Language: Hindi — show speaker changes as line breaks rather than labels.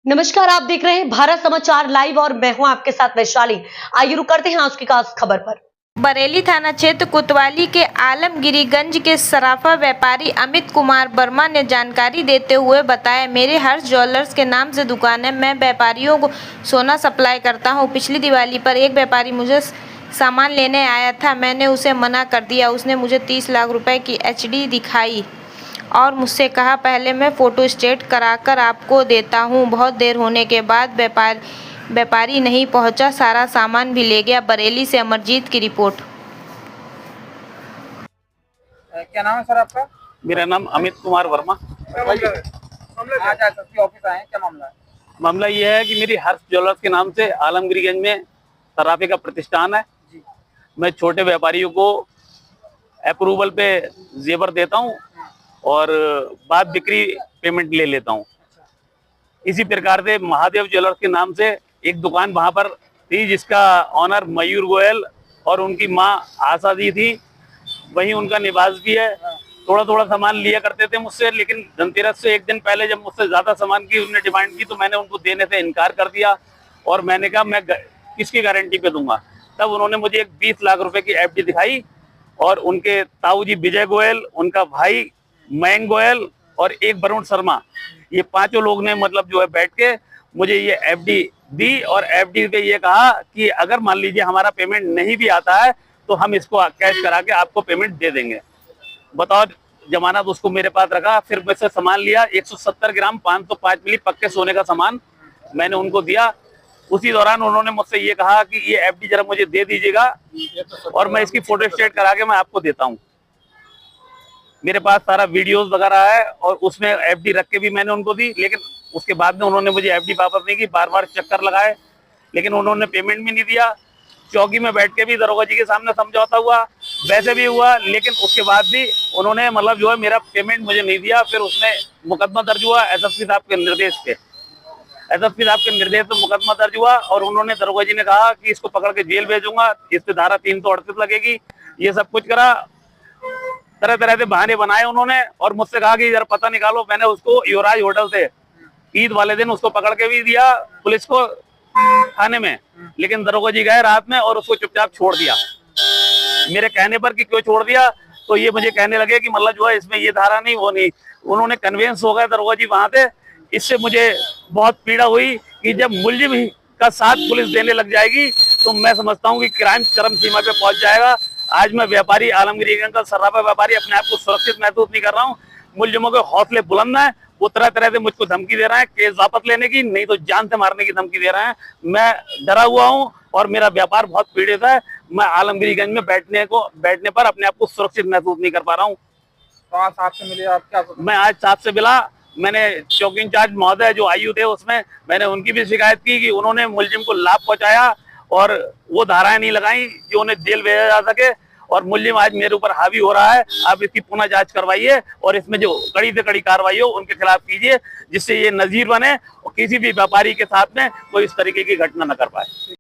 नमस्कार, आप देख रहे हैं भारत समाचार लाइव और मैं हूं आपके साथ वैशाली। आइए रुक करते हैं आज की खास खबर पर।
बरेली थाना क्षेत्र कोतवाली के आलमगिरीगंज के सराफा व्यापारी अमित कुमार वर्मा ने जानकारी देते हुए बताया, मेरे हर्ष ज्वेलर्स के नाम से दुकान है। मैं व्यापारियों को सोना सप्लाई करता हूं। पिछली दिवाली पर एक व्यापारी मुझे सामान लेने आया था, मैंने उसे मना कर दिया। उसने मुझे 30 लाख रुपए की एचडी दिखाई और मुझसे कहा, पहले मैं फोटो स्टेट कराकर आपको देता हूं। बहुत देर होने के बाद व्यापारी नहीं पहुंचा, सारा सामान भी ले गया। बरेली से अमरजीत की रिपोर्ट।
क्या नाम है सर आपका?
मेरा नाम अमित कुमार वर्मा।
आज एसएसपी ऑफिस आए हैं, क्या मामला है?
मामला ये है कि मेरी हर्ष ज्वेलर्स के नाम से आलमगिरीगंज में सराफे का प्रतिष्ठान है। मैं छोटे व्यापारियों को अप्रूवल पे जेवर देता हूँ और बाद बिक्री पेमेंट ले लेता हूँ। इसी प्रकार से महादेव ज्वेलर्स के नाम से एक दुकान वहां पर थी, जिसका ऑनर मयूर गोयल और उनकी माँ आशा जी थी। वहीं उनका निवास भी है। थोड़ा थोड़ा सामान लिया करते थे मुझसे, लेकिन धनतेरस से एक दिन पहले जब मुझसे ज्यादा सामान की उन्होंने डिमांड की तो मैंने उनको देने से इनकार कर दिया और मैंने कहा मैं किसकी गारंटी पे दूंगा। तब उन्होंने मुझे एक 20 लाख रुपए की एफडी दिखाई और उनके ताऊ जी विजय गोयल, उनका भाई मयंक गोयल और एक वरुण शर्मा, ये पांचों लोग ने मतलब जो है बैठ के मुझे ये एफडी दी और एफडी पे ये कहा कि अगर मान लीजिए हमारा पेमेंट नहीं भी आता है तो हम इसको कैश करा के आपको पेमेंट दे देंगे। बताओ, जमानत उसको मेरे पास रखा। फिर मुझसे सामान लिया 170 ग्राम 505 मिली पक्के सोने का सामान मैंने उनको दिया। उसी दौरान उन्होंने मुझसे ये कहा कि ये एफडी जरा मुझे दे दीजिएगा और मैं इसकी फोटो स्टेट करा के मैं आपको देता हूँ। मेरे पास सारा वीडियोस वगैरह है और उसमें एफडी रख के भी मैंने उनको दी, लेकिन उसके बाद में उन्होंने मुझे एफडी वापस नहीं की। बार बार चक्कर लगाए लेकिन उन्होंने पेमेंट भी नहीं दिया। चौकी में बैठ के भी दरोगा जी के सामने समझौता हुआ, वैसे भी हुआ, लेकिन उसके बाद भी उन्होंने मतलब जो है मेरा पेमेंट मुझे नहीं दिया। फिर उसमें मुकदमा दर्ज हुआ एसएसपी साहब के निर्देश पे। एसएसपी साहब के निर्देश पे मुकदमा दर्ज हुआ और उन्होंने दरोगा जी ने कहा कि इसको पकड़ के जेल भेजूंगा, इस पे धारा 338 लगेगी। ये सब कुछ करा, तरह तरह से बहाने बनाए उन्होंने और मुझसे कहा कि जरा पता निकालो। मैंने उसको युवराज होटल से ईद वाले दिन उसको पकड़ के भी दिया पुलिस को थाने में, लेकिन दरोगा जी गए रात में और उसको चुपचाप छोड़ दिया। मेरे कहने पर कि क्यों छोड़ दिया, तो ये मुझे कहने लगे कि मतलब जो है इसमें ये धारा नहीं, वो नहीं। उन्होंने कन्वेंस हो गए दरोगा जी वहां से। इससे मुझे बहुत पीड़ा हुई कि जब मुलजिम का साथ पुलिस देने लग जाएगी तो मैं समझता हूँ कि क्राइम चरम सीमा पे पहुंच जाएगा। आज मैं व्यापारी आलमगिरीगंज का सराफा व्यापारी अपने आप को सुरक्षित महसूस नहीं कर रहा हूँ। मुलजिमों के हौसले बुलंद हैं, वो तरह तरह से मुझको धमकी दे रहे हैं, केस वापस लेने की, नहीं तो जान से मारने की धमकी दे रहे हैं। मैं डरा हुआ हूँ और मेरा व्यापार बहुत पीड़ित है। मैं आलमगिरीगंज में बैठने पर अपने आप को सुरक्षित महसूस नहीं कर पा रहा हूँ।
तो आज साहब से मिले आप क्या?
मैं आज साहब से मिला, मैंने चौकी इंचार्ज महोदय जो आयु थे उसमें मैंने उनकी भी शिकायत की कि उन्होंने मुलजिम को लाभ पहुंचाया और वो धाराएं नहीं लगाई जो उन्हें जेल भेजा जा सके। और मुलजिम आज मेरे ऊपर हावी हो रहा है। आप इसकी पुनः जांच करवाइए और इसमें जो कड़ी से कड़ी कार्रवाई हो उनके खिलाफ कीजिए, जिससे ये नजीर बने और किसी भी व्यापारी के साथ में कोई इस तरीके की घटना न कर पाए।